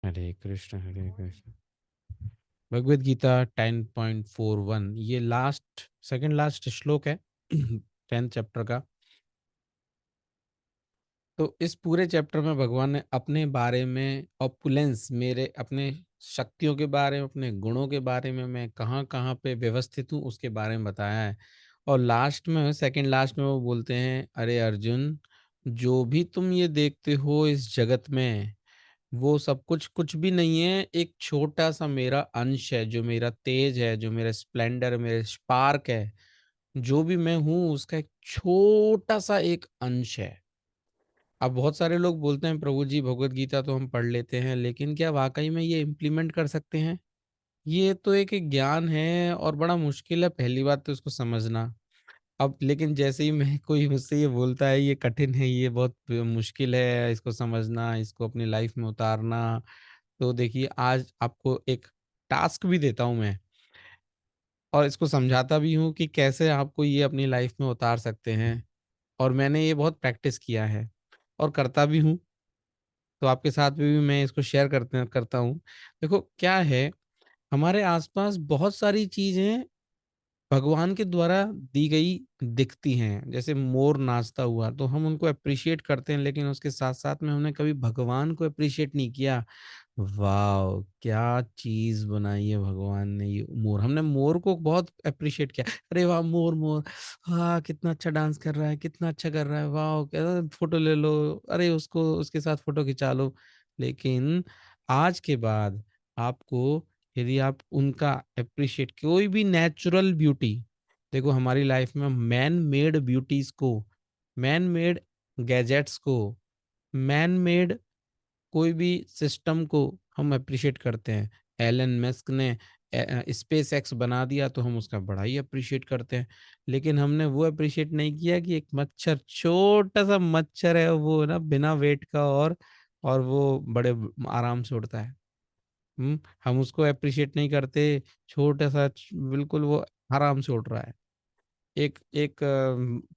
हरे कृष्ण हरे कृष्ण। भगवद गीता 10.41, ये last second last श्लोक है 10th चैप्टर का। तो इस पूरे चैप्टर में भगवान ने अपने बारे में ऑपुलेंस, मेरे अपने शक्तियों के बारे में, अपने गुणों के बारे में, मैं कहाँ कहाँ पे व्यवस्थित हूँ उसके बारे में बताया है। और लास्ट में, सेकंड लास्ट में वो बोलते हैं, अरे अर्जुन, जो भी तुम ये देखते हो इस जगत में, वो सब कुछ कुछ भी नहीं है, एक छोटा सा मेरा अंश है, जो मेरा तेज है, जो मेरा स्प्लेंडर, मेरे स्पार्क है, जो भी मैं हूँ उसका एक छोटा सा एक अंश है। अब बहुत सारे लोग बोलते हैं, प्रभु जी भगवत गीता तो हम पढ़ लेते हैं, लेकिन क्या वाकई में ये इम्प्लीमेंट कर सकते हैं? ये तो एक ज्ञान है और बड़ा मुश्किल है, पहली बात तो इसको समझना। अब लेकिन जैसे ही मैं कोई मुझसे ये बोलता है ये कठिन है, ये बहुत मुश्किल है इसको समझना, इसको अपनी लाइफ में उतारना, तो देखिए आज आपको एक टास्क भी देता हूँ मैं, और इसको समझाता भी हूँ कि कैसे आपको ये अपनी लाइफ में उतार सकते हैं। और मैंने ये बहुत प्रैक्टिस किया है और करता भी हूँ, तो आपके साथ में भी मैं इसको शेयर करता हूँ। देखो क्या है, हमारे आसपास बहुत सारी चीज़ें भगवान के द्वारा दी गई दिखती हैं। जैसे मोर नाचता हुआ तो हम उनको एप्रिशिएट करते हैं, लेकिन उसके साथ-साथ में हमने कभी भगवान को एप्रिशिएट नहीं किया। वॉव! क्या चीज़ बनाई है भगवान ने, ये मोर। हमने मोर को बहुत एप्रिशिएट किया। अरे वाह! मोर, मोर, हाँ, कितना अच्छा डांस कर रहा है, कितना अच्छा कर रहा है, वॉव! क्या फ़ोटो ले लो, अरे उसको उसके साथ फ़ोटो खिंचा लो। लेकिन आज के बाद आपको, यदि आप उनका एप्रिशिएट, कोई भी नेचुरल ब्यूटी, देखो हमारी लाइफ में मैन मेड ब्यूटीज़ को, मैन मेड गैजेट्स को, मैन मेड कोई भी सिस्टम को हम एप्रिशिएट करते हैं। एलन मस्क ने स्पेस एक्स बना दिया तो हम उसका बड़ा ही एप्रिशिएट करते हैं। लेकिन हमने वो एप्रिशिएट नहीं किया कि एक मच्छर, छोटा-सा मच्छर है वो ना, बिना वेट का, और वो बड़े आराम से उड़ता है। हम उसको एप्रिशिएट नहीं करते, छोटा-सा बिल्कुल वो आराम से उड़ रहा है। एक एक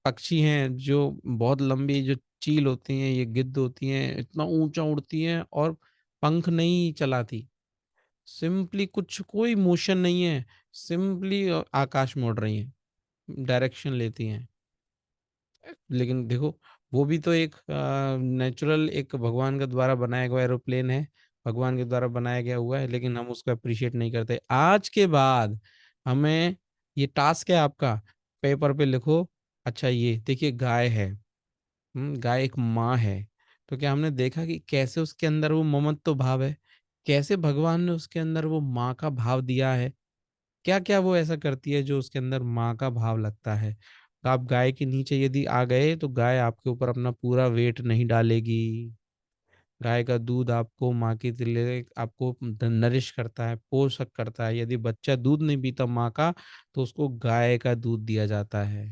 पक्षी हैं जो बहुत लंबी, जो चील होती हैं, ये गिद्ध होती हैं, इतना ऊँचा उड़ती हैं और पंख नहीं चलाती। सिंपली कुछ कोई मोशन नहीं है, सिंपली आकाश में उड़ रही हैं, डायरेक्शन लेती हैं। लेकिन देखो, वो भी तो एक नेचुरल, एक भगवान के द्वारा बनाया हुआ एरोप्लेन है, भगवान के द्वारा बनाया गया हुआ है, लेकिन हम उसको एप्रिशिएट नहीं करते। आज के बाद हमें ये टास्क है आपका, पेपर पे लिखो, अच्छा ये देखिए गाय है, गाय एक माँ है, तो क्या हमने देखा कि कैसे उसके अंदर वो ममत्व भाव है? कैसे भगवान ने उसके अंदर वो माँ का भाव दिया है? क्या-क्या वो ऐसा करती है जो उसके अंदर माँ का भाव लगता है? तो आप गाय के नीचे यदि आ गए तो गाय आपके ऊपर अपना पूरा वेट नहीं डालेगी। गाय का दूध आपको माँ के लिए आपको नरिश करता है, पोषक करता है। यदि बच्चा दूध नहीं पीता माँ का, तो उसको गाय का दूध दिया जाता है।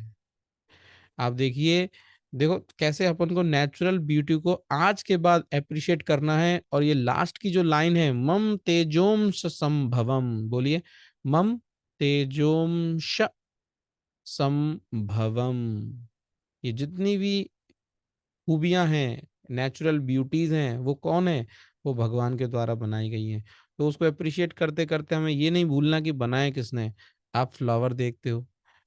आप देखिए, देखो कैसे अपन को नेचुरल ब्यूटी को आज के बाद एप्रिशिएट करना है। और ये लास्ट की जो लाइन है, मम तेजोम संभवम, बोलिए, मम तेजोंश संभवम। ये जितनी भी खूबियाँ हैं, नेचुरल ब्यूटीज़ हैं, वो कौन है? वो भगवान के द्वारा बनाई गई हैं। तो उसको एप्रिशिएट करते-करते हमें ये नहीं भूलना कि बनाया किसने। आप फ्लावर देखते हो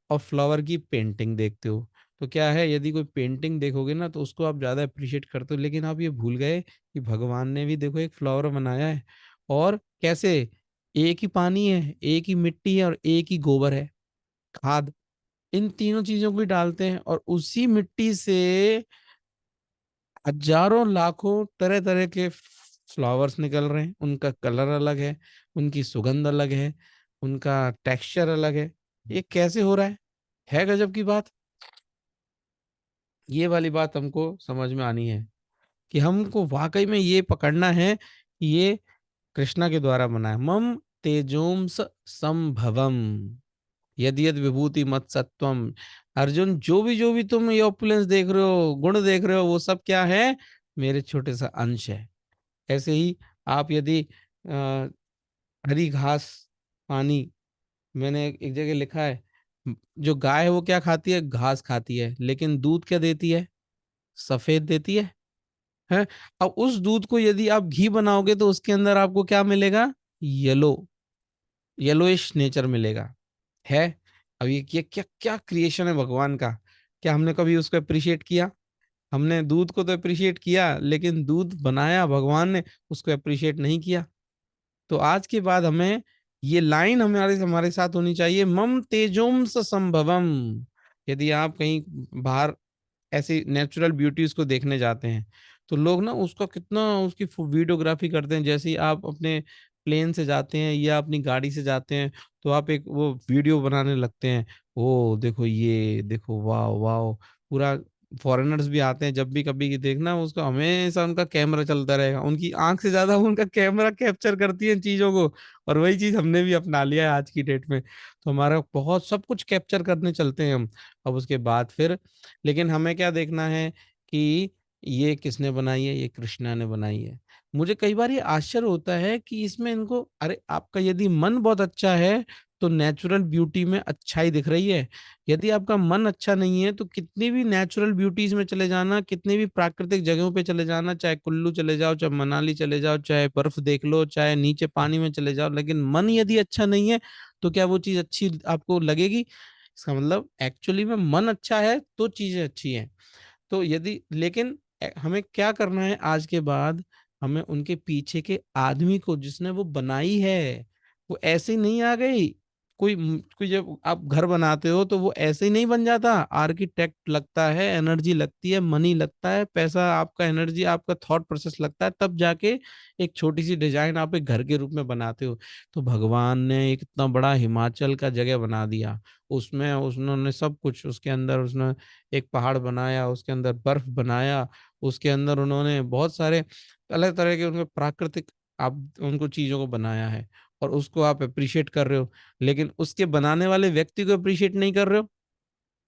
और फ्लावर की पेंटिंग देखते हो, तो क्या है, यदि कोई पेंटिंग देखोगे ना तो उसको आप ज़्यादा एप्रिशिएट करते हो, लेकिन आप ये भूल गए कि भगवान ने भी देखो एक फ्लावर बनाया है। और कैसे? एक ही पानी है, एक ही मिट्टी है और एक ही गोबर है, खाद। इन तीनों चीज़ों को भी डालते हैं और उसी मिट्टी से हज़ारों लाखों तरह-तरह के फ्लावर्स निकल रहे हैं, उनका कलर अलग है, उनकी सुगंध अलग है, उनका टेक्सचर अलग है। ये कैसे हो रहा है? है गज़ब की बात। ये वाली बात हमको समझ में आनी है कि हमको वाक़ई में ये पकड़ना है कि ये कृष्णा के द्वारा बना है। मम तेजोंस संभवम यद यद विभूति मत सत्वम। अर्जुन, जो भी तुम ये ऑपुलेंस देख रहे हो, गुण देख रहे हो, वो सब क्या है? मेरे छोटे सा अंश है। ऐसे ही आप यदि अ, हरी घास, पानी, मैंने एक जगह लिखा है, जो गाय है वो क्या खाती है? घास खाती है, लेकिन दूध क्या देती है? सफेद देती है है। अब उस दूध को यदि आप घी बनाओगे तो उसके अंदर आपको क्या मिलेगा? येलो, येलोइश नेचर मिलेगा, है। अब ये क्या क्या क्रिएशन है भगवान का। क्या हमने कभी उसको अप्रिशिएट किया? हमने दूध को तो अप्रिशिएट किया, लेकिन दूध बनाया भगवान ने, उसको अप्रिशिएट नहीं किया। तो आज के बाद हमें ये लाइन हमारे हमारे साथ होनी चाहिए, मम तेजोम स संभवम। यदि आप कहीं बाहर ऐसी नेचुरल ब्यूटीज को देखने जाते हैं, तो लोग ना उसका कितना उसकी वीडियोग्राफी करते हैं। जैसे ही आप अपने प्लेन से जाते हैं या अपनी गाड़ी से जाते हैं, तो आप एक वो वीडियो बनाने लगते हैं। ओ देखो, ये देखो, वाह वाह, पूरा। फॉरेनर्स भी आते हैं, जब भी कभी की देखना उसका हमेशा उनका कैमरा चलता रहेगा, उनकी आंख से ज्यादा उनका कैमरा कैप्चर करती है इन चीजों को। और वही चीज हमने भी अपना लिया है आज की डेट में। तो हमारा बहुत सब कुछ कैप्चर करने चलते हैं हम। अब उसके बाद फिर, लेकिन हमें क्या देखना है कि ये किसने बनाई है? ये कृष्णा ने बनाई है। मुझे कई बार ये आश्चर्य होता है कि इसमें इनको, अरे आपका यदि मन बहुत अच्छा है तो नेचुरल ब्यूटी में अच्छाई दिख रही है। यदि आपका मन अच्छा नहीं है तो कितनी भी नेचुरल ब्यूटीज में चले जाना, कितनी भी प्राकृतिक जगहों पे चले जाना, चाहे कुल्लू चले जाओ, चाहे मनाली चले जाओ, चाहे बर्फ देख लो, चाहे नीचे पानी में चले जाओ, लेकिन मन यदि अच्छा नहीं है तो क्या वो चीज अच्छी आपको लगेगी? इसका मतलब एक्चुअली में मन अच्छा है तो चीजें अच्छी हैं। तो यदि, लेकिन हमें क्या करना है आज के बाद? हमें उनके पीछे के आदमी को जिसने वो बनाई है, वो ऐसे ही नहीं आ गई। कोई जब आप घर बनाते हो तो वो ऐसे ही नहीं बन जाता। आर्किटेक्ट लगता है, एनर्जी लगती है, मनी लगता है, पैसा, आपका एनर्जी, आपका थॉट प्रोसेस लगता है, तब जाके एक छोटी सी डिजाइन आप एक घर के रूप में बनाते हो। तो भगवान ने एक इतना बड़ा हिमाचल का जगह बना दिया, उसमें उन्होंने सब कुछ उसके अंदर, उसने एक पहाड़ बनाया, उसके अंदर बर्फ बनाया, उसके अंदर उन्होंने बहुत सारे अलग तरह के उनके प्राकृतिक, आप उनको चीजों को बनाया है, और उसको आप अप्रिशिएट कर रहे हो, लेकिन उसके बनाने वाले व्यक्ति को अप्रिशिएट नहीं कर रहे हो।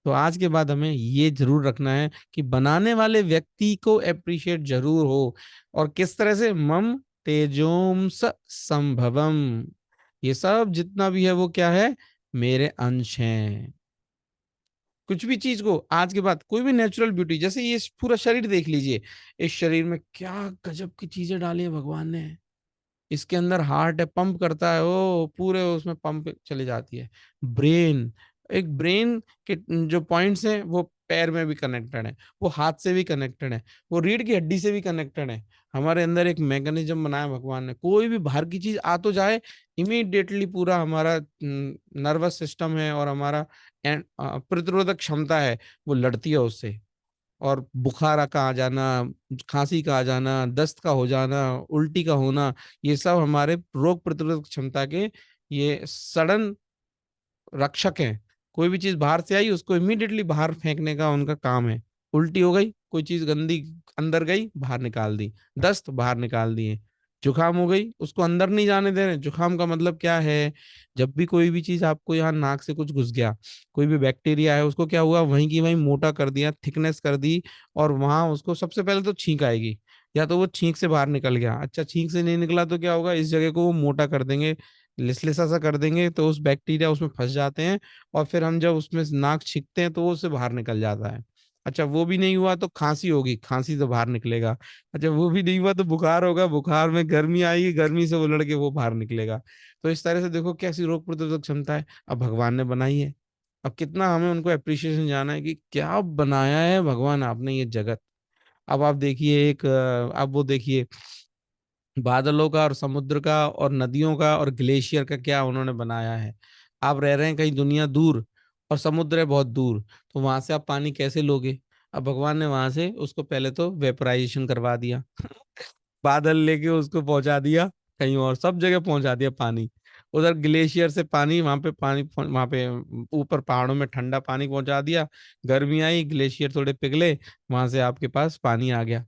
तो आज के बाद हमें ये जरूर रखना है कि बनाने वाले व्यक्ति को अप्रिशिएट जरूर हो। और किस तरह से? मम तेजोम स संभवम। ये सब जितना भी है वो क्या है? मेरे अंश हैं। कुछ भी चीज को आज के बाद, कोई भी नेचुरल ब्यूटी, जैसे ये पूरा शरीर देख लीजिए, इस शरीर में क्या गजब की चीजें डाली है भगवान ने। इसके अंदर हार्ट है, पंप करता है, वो पूरे उसमें पंप चली जाती है। ब्रेन, एक ब्रेन के जो पॉइंट्स हैं वो पैर में भी कनेक्टेड है, वो हाथ से भी कनेक्टेड है, वो रीढ़ की हड्डी से भी कनेक्टेड है। हमारे अंदर एक मैकेनिज्म बनाया भगवान ने, कोई भी बाहर की चीज आ तो जाए, इमीडिएटली पूरा हमारा नर्वस सिस्टम है और हमारा प्रतिरोधक क्षमता है, वो लड़ती है उससे। और बुखार का आ जाना, खांसी का आ जाना, दस्त का हो जाना, उल्टी का होना, ये सब हमारे रोग प्रतिरोधक क्षमता के ये सडन रक्षक हैं। कोई भी चीज बाहर से आई उसको इमीडिएटली बाहर फेंकने का उनका काम है। उल्टी हो गई, कोई चीज गंदी अंदर गई, बाहर निकाल दी। दस्त बाहर निकाल दिए। जुकाम हो गई, उसको अंदर नहीं जाने दे रहे। जुकाम का मतलब क्या है? जब भी कोई भी चीज आपको यहाँ नाक से कुछ घुस गया, कोई भी बैक्टीरिया है, उसको क्या हुआ, वहीं की वहीं मोटा कर दिया, थिकनेस कर दी, और वहां उसको सबसे पहले तो छींक आएगी, या तो वो छींक से बाहर निकल गया। अच्छा, छींक से नहीं निकला तो क्या होगा? इस जगह को वो मोटा कर देंगे, लिसलिसा सा कर देंगे, तो उस बैक्टीरिया उसमें फंस जाते हैं, और फिर हम जब उसमें से नाक छींकते हैं तो वो उससे बाहर निकल जाता है। अच्छा, वो भी नहीं हुआ तो खांसी होगी, खांसी से बाहर निकलेगा। अच्छा, वो भी नहीं हुआ तो बुखार होगा, बुखार में गर्मी आएगी, गर्मी से वो लड़के वो बाहर निकलेगा। तो इस तरह से देखो कैसी रोग प्रतिरोधक क्षमता है, अब भगवान ने बनाई है। अब कितना हमें उनको अप्रिशिएशन जाना है कि क्या बनाया है भगवान आपने ये जगत। अब आप देखिए एक अब वो देखिए बादलों का और समुद्र का और नदियों का और ग्लेशियर का क्या उन्होंने बनाया है। आप रह रहे हैं कहीं दुनिया दूर, और समुद्र है बहुत दूर, तो वहां से आप पानी कैसे लोगे? अब भगवान ने वहां से उसको पहले तो वेपराइजेशन करवा दिया, बादल लेके उसको पहुंचा दिया कहीं और, सब जगह पहुंचा दिया पानी। उधर ग्लेशियर से पानी, वहां पे ऊपर पहाड़ों में ठंडा पानी पहुंचा दिया। गर्मी आई, ग्लेशियर थोड़े पिघले, वहां से आपके पास पानी आ गया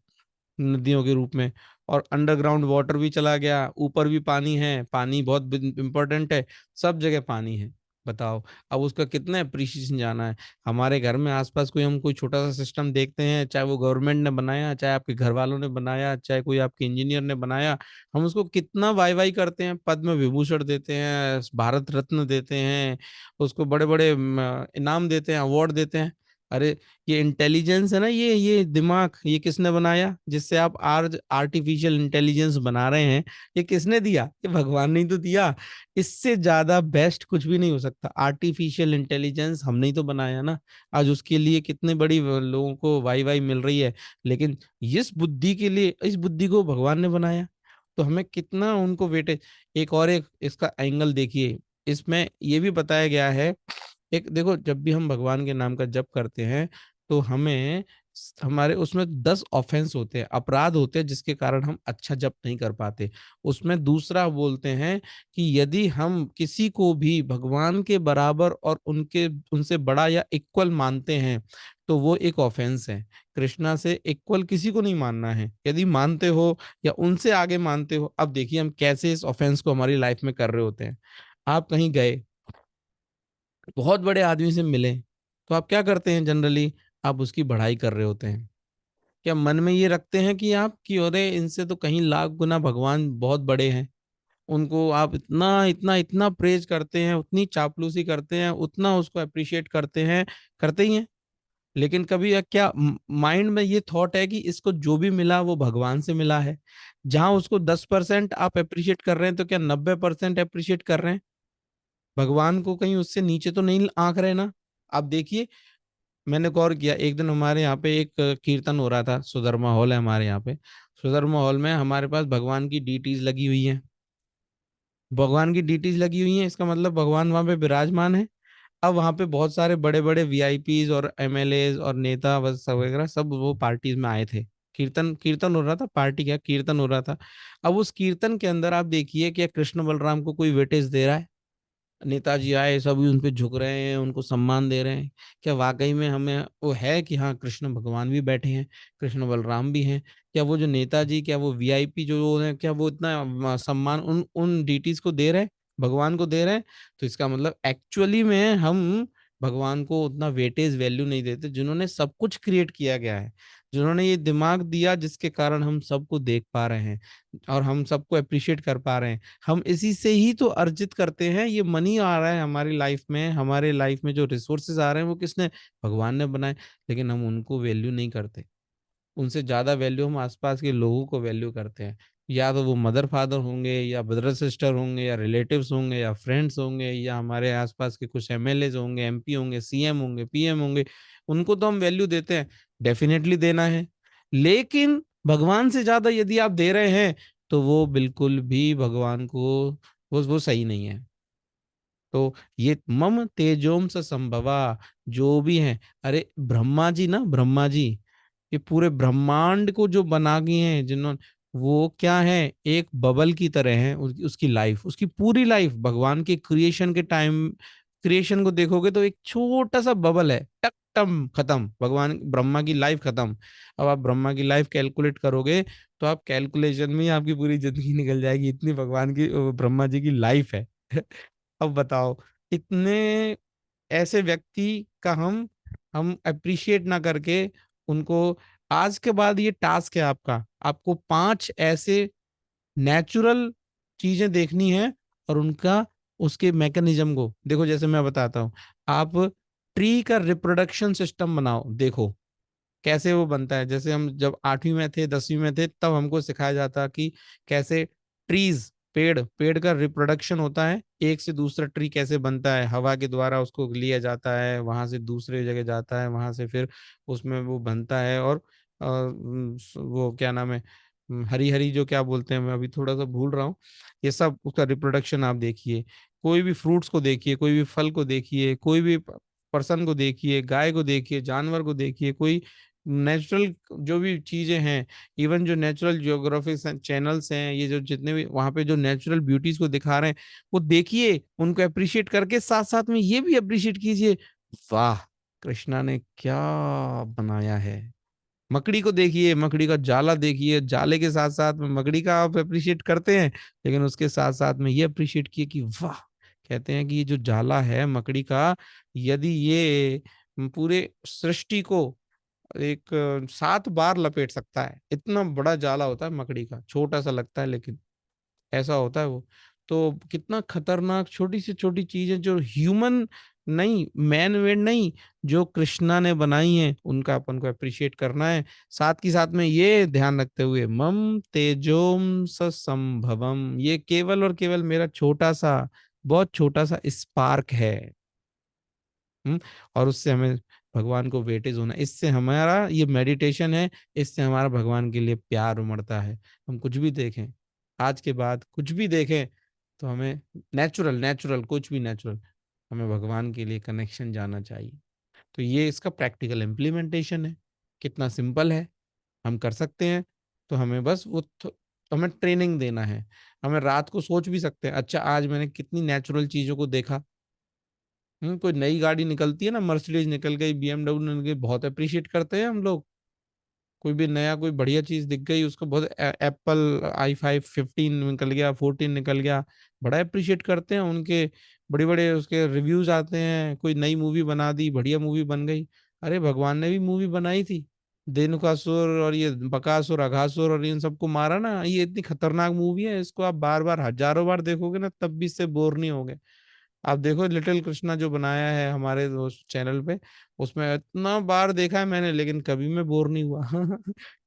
नदियों के रूप में। और अंडरग्राउंड वाटर भी चला गया, ऊपर भी पानी है, पानी बहुत इंपॉर्टेंट है, सब जगह पानी है। बताओ, अब उसका कितना अप्रिशिएशन जाना है। हमारे घर में आसपास कोई हम कोई छोटा सा सिस्टम देखते हैं, चाहे वो गवर्नमेंट ने बनाया, चाहे आपके घर वालों ने बनाया, चाहे कोई आपके इंजीनियर ने बनाया, हम उसको कितना वाई वाई करते हैं, पद्म विभूषण देते हैं, भारत रत्न देते हैं, उसको बड़े बड़े इनाम देते हैं, अवार्ड देते हैं। अरे ये इंटेलिजेंस है ना, ये दिमाग, ये किसने बनाया, जिससे आप आज आर्टिफिशियल इंटेलिजेंस बना रहे हैं, ये किसने दिया? ये भगवान ने ही तो दिया। इससे ज्यादा बेस्ट कुछ भी नहीं हो सकता। आर्टिफिशियल इंटेलिजेंस हमने ही तो बनाया ना। आज उसके लिए कितने बड़ी लोगों को वाई वाई मिल रही है, लेकिन इस बुद्धि के लिए, इस बुद्धि को भगवान ने बनाया, तो हमें कितना उनको वेटेज। एक और एक इसका एंगल देखिए, इसमें ये भी बताया गया है। एक देखो, जब भी हम भगवान के नाम का जप करते हैं, तो हमें हमारे उसमें 10 ऑफेंस होते हैं, अपराध होते हैं, जिसके कारण हम अच्छा जप नहीं कर पाते। उसमें दूसरा बोलते हैं कि यदि हम किसी को भी भगवान के बराबर और उनके उनसे बड़ा या इक्वल मानते हैं, तो वो एक ऑफेंस है। कृष्णा से इक्वल किसी को नहीं मानना है। यदि मानते हो या उनसे आगे मानते हो, अब देखिए हम कैसे इस ऑफेंस को हमारी लाइफ में कर रहे होते हैं। आप कहीं गए, बहुत बड़े आदमी से मिले, तो आप क्या करते हैं जनरली? आप उसकी बढ़ाई कर रहे होते हैं। क्या मन में ये रखते हैं कि आप कि अरे इनसे तो कहीं लाख गुना भगवान बहुत बड़े हैं, उनको आप इतना इतना इतना प्रेज करते हैं, उतनी चापलूसी करते हैं, उतना उसको अप्रिशिएट करते हैं, करते ही हैं। लेकिन कभी क्या माइंड में ये थॉट है कि इसको जो भी मिला वो भगवान से मिला है? जहां उसको 10% आप अप्रिशिएट कर रहे हैं, तो क्या 90% अप्रिशिएट कर रहे हैं? भगवान को कहीं उससे नीचे तो नहीं आंक रहे ना? आप देखिए, मैंने गौर किया, एक दिन हमारे यहाँ पे एक कीर्तन हो रहा था, सुधर्मा हॉल है हमारे यहाँ पे। सुधर्मा हॉल में हमारे पास भगवान की डीटीज लगी हुई हैं। भगवान की डीटीज लगी हुई हैं, इसका मतलब भगवान वहां पे विराजमान है। अब वहां पे बहुत सारे बड़े बड़े वीआईपीज और एमएलए और नेता बस सब वगैरह सब वो पार्टीज में आए थे। कीर्तन कीर्तन हो रहा था, पार्टी क्या कीर्तन हो रहा था। अब उस कीर्तन के अंदर आप देखिए कि कृष्ण बलराम को कोई वेटेज दे रहा है? नेताजी आए, सभी उन पे झुक रहे हैं, उनको सम्मान दे रहे हैं। क्या वाकई में हमें वो है कि हाँ कृष्ण भगवान भी बैठे हैं, कृष्ण बलराम भी हैं? क्या वो जो नेताजी, क्या वो वीआईपी जो है, क्या वो इतना सम्मान उन उन डीटीज को दे रहे हैं, भगवान को दे रहे हैं? तो इसका मतलब एक्चुअली में हम भगवान को उतना वेटेज वैल्यू नहीं देते, जिन्होंने सब कुछ क्रिएट किया गया है, जिन्होंने ये दिमाग दिया जिसके कारण हम सबको देख पा रहे हैं और हम सबको अप्रिशिएट कर पा रहे हैं। हम इसी से ही तो अर्जित करते हैं, ये मनी आ रहा है हमारी लाइफ में, हमारे लाइफ में जो रिसोर्सेज आ रहे हैं वो किसने? भगवान ने बनाए। लेकिन हम उनको वैल्यू नहीं करते। उनसे ज्यादा वैल्यू हम आसपास के लोगों को वैल्यू करते हैं। या तो वो मदर फादर होंगे, या ब्रदर सिस्टर होंगे, या रिलेटिव्स होंगे, या फ्रेंड्स होंगे, या हमारे आसपास के कुछ एमएलए होंगे, एमपी होंगे, सीएम होंगे, पीएम होंगे। उनको तो हम वैल्यू देते हैं, डेफिनेटली देना है। लेकिन भगवान से ज्यादा यदि आप दे रहे हैं, तो वो बिल्कुल भी भगवान को वो सही नहीं है। तो ये मम तेजोम स संभवा जो भी है, अरे ब्रह्मा जी ना, ब्रह्मा जी ये पूरे ब्रह्मांड को जो बना गए हैं जिन्होंने, वो क्या है, एक बबल की तरह है। उसकी लाइफ, उसकी पूरी लाइफ भगवान के क्रिएशन के टाइम, क्रिएशन को देखोगे तो एक छोटा सा बबल है, टक टम खत्म, भगवान ब्रह्मा की लाइफ खत्म। अब आप ब्रह्मा की लाइफ कैलकुलेट करोगे, तो आप कैलकुलेशन में ही आपकी पूरी जिंदगी निकल जाएगी, इतनी भगवान की ब्रह्मा जी की लाइफ है। अब बताओ, इतने ऐसे व्यक्ति का हम अप्रिशिएट ना करके उनको, आज के बाद ये टास्क है आपका, आपको 5 ऐसे नेचुरल चीजें देखनी है और उनका, उसके मैकेनिज्म को देखो। जैसे मैं बताता हूँ, आप ट्री का रिप्रोडक्शन सिस्टम बनाओ, देखो कैसे वो बनता है। जैसे हम जब 8वीं में थे, 10वीं में थे, तब हमको सिखाया जाता कि कैसे ट्रीज, पेड़ पेड़ का रिप्रोडक्शन होता है, एक से दूसरा ट्री कैसे बनता है, हवा के द्वारा उसको लिया जाता है, वहां से दूसरे जगह जाता है, वहां से फिर उसमें वो बनता है। और वो क्या नाम है, हरी हरी जो क्या बोलते हैं, मैं अभी थोड़ा सा भूल रहा हूँ। ये सब उसका रिप्रोडक्शन आप देखिए। कोई भी फ्रूट्स को देखिए, कोई भी फल को देखिए, कोई भी पर्सन को देखिए, गाय को देखिए, जानवर को देखिए, कोई नेचुरल जो भी चीजें हैं, इवन जो नेचुरल जियोग्राफिक चैनल्स हैं, ये जो जितने भी वहां पे जो नेचुरल ब्यूटीज को दिखा रहे हैं, वो देखिए, उनको अप्रिशिएट करके साथ साथ में ये भी अप्रिशिएट कीजिए, वाह कृष्णा ने क्या बनाया है। मकड़ी को देखिए, मकड़ी का जाला देखिए, जाले के साथ साथ में मकड़ी का आप अप्रिशिएट करते हैं, लेकिन उसके साथ साथ में ये अप्रिशिएट किए कि वाह, कहते हैं कि ये जो जाला है मकड़ी का, यदि ये पूरे सृष्टि को एक 7 बार लपेट सकता है, इतना बड़ा जाला होता है मकड़ी का, छोटा सा लगता है लेकिन ऐसा होता है वो। तो कितना खतरनाक छोटी से छोटी चीजें जो ह्यूमन नहीं, मैन मेड नहीं, जो कृष्णा ने बनाई है उनका अपन को अप्रिशिएट करना है। साथ ही साथ में ये ध्यान रखते हुए, मम तेजोम स संभवम, ये केवल और केवल मेरा छोटा सा, बहुत छोटा सा स्पार्क है। हम्म। और उससे हमें भगवान को वेटेज होना, इससे हमारा ये मेडिटेशन है, इससे हमारा भगवान के लिए प्यार उमड़ता है। हम कुछ भी देखें, आज के बाद कुछ भी देखें, तो हमें नेचुरल नेचुरल कुछ भी नेचुरल, हमें भगवान के लिए कनेक्शन जाना चाहिए। तो ये इसका प्रैक्टिकल इम्प्लीमेंटेशन है। कितना सिंपल है, हम कर सकते हैं। तो हमें बस हमें ट्रेनिंग देना है। हमें रात को सोच भी सकते हैं, अच्छा आज मैंने कितनी नेचुरल चीजों को देखा। कोई नई गाड़ी निकलती है ना, मर्सिडीज निकल गई, बीएमडब्ल्यू निकल गई, बहुत अप्रिशिएट करते हैं हम लोग। कोई भी नया कोई बढ़िया चीज दिख गई उसको, बहुत एप्पल i5 15 निकल गया, 14 निकल गया, बड़ा अप्रिशिएट करते हैं उनके। बड़े बड़े उसके रिव्यूज आते हैं। कोई नई मूवी बना दी, बढ़िया मूवी बन गई। अरे भगवान ने भी मूवी बनाई थी, धेनुकासुर और ये बकासुर अघासुर और इन सबको मारा ना। ये इतनी खतरनाक मूवी है, इसको आप बार बार हजारों बार देखोगे ना, तब भी इससे बोर नहीं होगे। आप देखो लिटिल कृष्णा जो बनाया है हमारे उस चैनल पे, उसमें इतना बार देखा है मैंने, लेकिन कभी मैं बोर नहीं हुआ।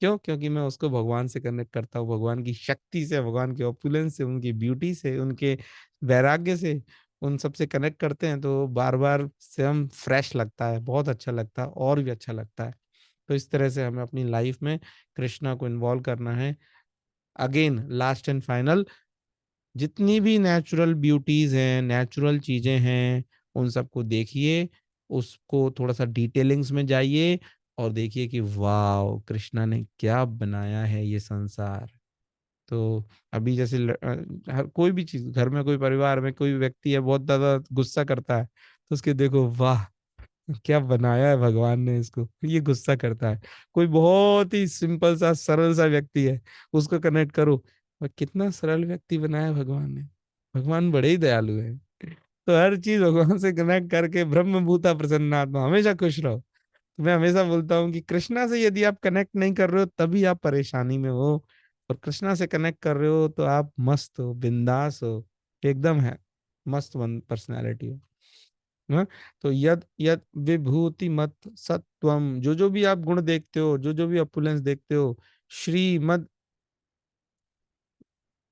क्यों? क्योंकि मैं उसको भगवान से कनेक्ट करता हूँ, भगवान की शक्ति से, भगवान के ऑपुलेंस से, उनकी ब्यूटी से, उनके वैराग्य से, उन सब से कनेक्ट करते हैं, तो बार बार से हम फ्रेश लगता है, बहुत अच्छा लगता है, और भी अच्छा लगता है। तो इस तरह से हमें अपनी लाइफ में कृष्णा को इन्वॉल्व करना है। अगेन लास्ट एंड फाइनल, जितनी भी नेचुरल ब्यूटीज हैं, नेचुरल चीजें हैं, उन सबको देखिए, उसको थोड़ा सा डिटेलिंग्स में जाइए, और देखिए कि वाह कृष्णा ने क्या बनाया है ये संसार। तो अभी जैसे हर कोई भी चीज, घर में कोई परिवार में कोई व्यक्ति है बहुत ज्यादा गुस्सा करता है, तो उसके देखो वाह क्या बनाया है भगवान ने इसको, ये गुस्सा करता है। कोई बहुत ही सिंपल सा सरल सा व्यक्ति है, उसको कनेक्ट करो, और कितना सरल व्यक्ति बनाया है भगवान ने। भगवान बड़े ही दयालु है। तो हर चीज भगवान से कनेक्ट करके, ब्रह्म भूता प्रसन्नात्मा, हमेशा खुश रहो। तो मैं हमेशा बोलता हूँ कि कृष्णा से यदि आप कनेक्ट नहीं कर रहे हो, तभी आप परेशानी में हो। और कृष्णा से कनेक्ट कर रहे हो तो आप मस्त हो, बिंदास हो, एकदम है, मस्त पर्सनैलिटी हो। हाँ? तो यद यद विभूति मत सत्वम, जो भी आप गुण देखते हो, जो भी अपुलेंस देखते हो, श्रीमद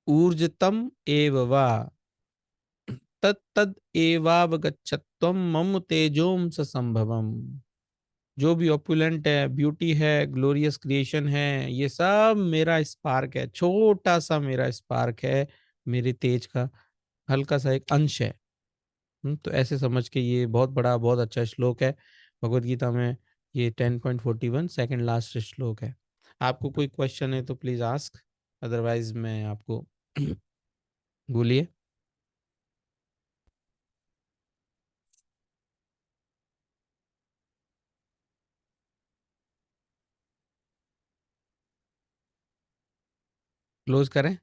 ऊर्जितम एव वा तद तद एवावगच्छत्वम मम तेजोम स संभवम। जो भी ऑपुलेंट है, ब्यूटी है, ग्लोरियस क्रिएशन है, ये सब मेरा स्पार्क है, छोटा सा मेरा स्पार्क है, मेरे तेज का हल्का सा एक अंश है। तो ऐसे समझ के, ये बहुत बड़ा बहुत अच्छा श्लोक है भगवत गीता में। ये 10.41 सेकंड लास्ट श्लोक है। आपको कोई क्वेश्चन है तो प्लीज आस्क, अदरवाइज मैं आपको बोलिए। क्लोज करें।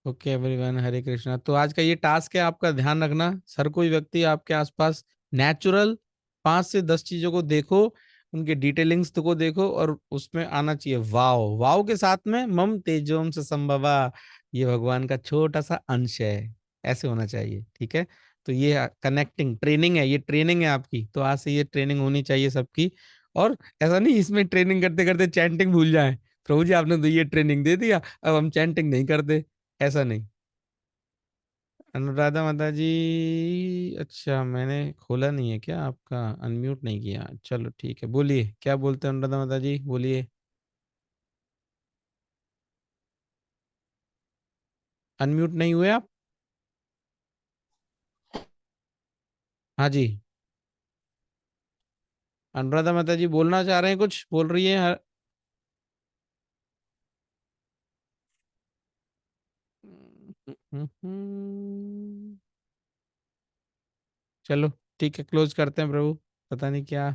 ओके एवरीवन, हरे कृष्णा। तो आज का ये टास्क है, आपका ध्यान रखना, हर कोई व्यक्ति आपके आसपास नेचुरल 5 से 10 चीजों को देखो, उनके डिटेलिंग्स को देखो, और उसमें आना चाहिए वाव, वाव के साथ में मम तेजोम से संभवा, ये भगवान का छोटा सा अंश है, ऐसे होना चाहिए। ठीक है? तो ये कनेक्टिंग ट्रेनिंग है, ये ट्रेनिंग है आपकी, तो आज से ये ट्रेनिंग होनी चाहिए सबकी। और ऐसा नहीं इसमें ट्रेनिंग करते करते चैंटिंग भूल जाए, प्रभु जी आपने तो ये ट्रेनिंग दे दिया, अब हम चैंटिंग नहीं करते, ऐसा नहीं। अनुराधा माता जी, अच्छा मैंने खोला नहीं है क्या, आपका अनम्यूट नहीं किया, चलो ठीक है, बोलिए क्या बोलते हैं अनुराधा माता जी, बोलिए। अनम्यूट नहीं हुए आप? हाँ जी, अनुराधा माता जी बोलना चाह रहे हैं, कुछ बोल रही है चलो ठीक है, क्लोज करते हैं प्रभु। पता नहीं क्या,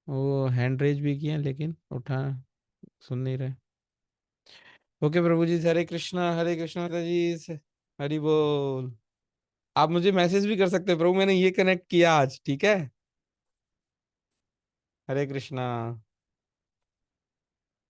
वो हैंड रेज भी किए लेकिन उठा, सुन नहीं रहे। ओके प्रभु जी, हरे कृष्णा माता जी हरि बोल। आप मुझे मैसेज भी कर सकते हैं प्रभु, मैंने ये कनेक्ट किया आज, ठीक है? हरे कृष्णा।